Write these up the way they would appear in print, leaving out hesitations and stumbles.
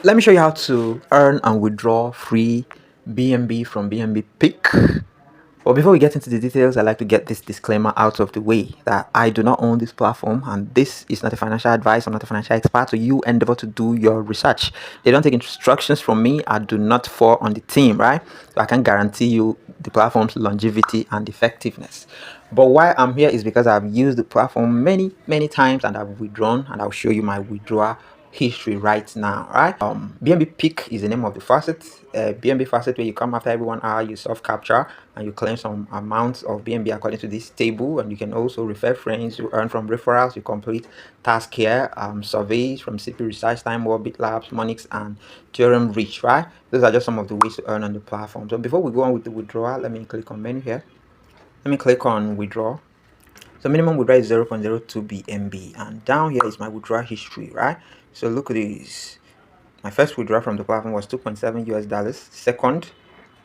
Let me show you how to earn and withdraw free BNB from BNBpick. But before we get into the details, I'd like to get this disclaimer out of the way that I do not own this platform and this is not a financial advice. I'm not a financial expert, so you endeavor to do your research. They don't take instructions from me. I do not fall on the team, right? So I can guarantee you the platform's longevity and effectiveness. But why I'm here is because I've used the platform many times and I've withdrawn, and I'll show you my withdrawal history right now, right? BNBpick is the name of the faucet. BNB faucet, where you come after every 1 hour, you self capture and you claim some amounts of BNB according to this table, and you can also refer friends. You earn from referrals. You complete task here, surveys from CP Research Time, Orbit Labs, Monix, and Theorem Reach. Right? Those are just some of the ways to earn on the platform. So before we go on with the withdrawal, let me click on menu here. Let me click on withdraw. So minimum withdrawal is 0.02 BNB, and down here is my withdrawal history, right? So look at this. My first withdrawal from the platform was 2.7 US dollars. Second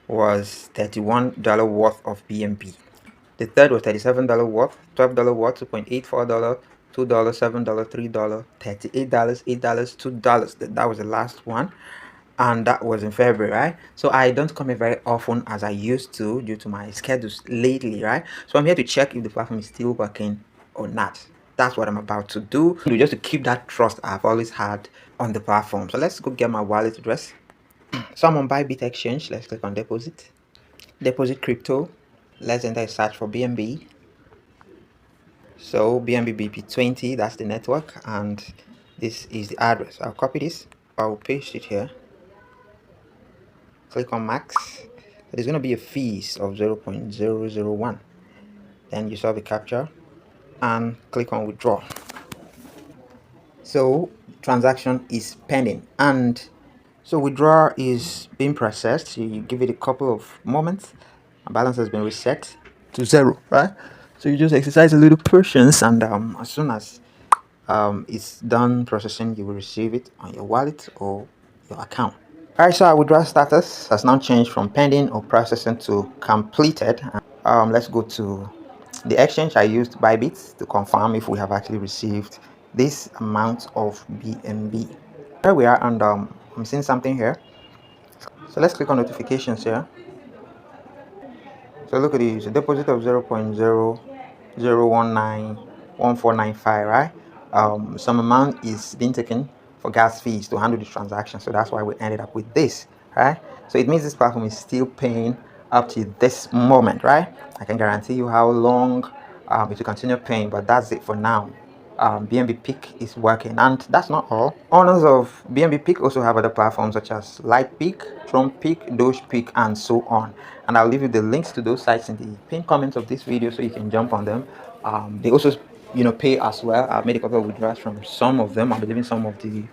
was $31 worth of BNB. The third was $37 worth, $12 worth, $2.84, $2, $7, $3, $38, $8, $2. That was the last one, and that was in February, right? So I don't come here very often as I used to due to my schedules lately, right? So I'm here to check if the platform is still working or not. That's what I'm about to do, just to keep that trust I've always had on the platform. So let's go get my wallet address. So I'm on Bybit exchange. Let's click on deposit crypto. Let's enter a search for BNB. So BNBP20, that's the network, and this is the address. I'll copy this, I'll paste it here. Click on max. There's going to be a fees of 0.001. Then you solve the capture and click on withdraw. So transaction is pending, and so withdrawal is being processed. You give it a couple of moments. My balance has been reset to 0, right? So you just exercise a little patience, and as soon as it's done processing, you will receive it on your wallet or your account. Alright, so our withdrawal status has now changed from pending or processing to completed. Let's go to the exchange. I used Bybit to confirm if we have actually received this amount of BNB. Here we are, and I'm seeing something here. So let's click on notifications here. So look at this, a deposit of 0.00191495, right? Some amount is being taken for gas fees to handle the transaction, so that's why we ended up with this, right? So it means this platform is still paying up to this moment, right? I can guarantee you how long it will continue paying, but that's it for now. BNBpick is working, and that's not all. Owners of BNBpick also have other platforms such as Litepick, Tronpick, Pick, and so on, and I'll leave you the links to those sites in the pinned comments of this video so you can jump on them. They also pay as well. I've made a couple of withdrawals from some of them. I'll be leaving some of the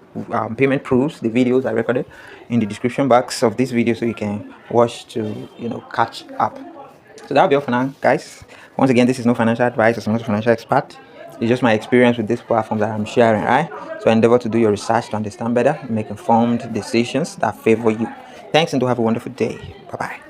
payment proofs, the videos I recorded, in the description box of this video so you can watch to catch up. So that'll be all for now, guys. Once again, this is no financial advice. I'm not a financial expert. It's just my experience with this platform that I'm sharing, right? So endeavor to do your research to understand better, make informed decisions that favor you. Thanks, and do have a wonderful day. Bye-bye.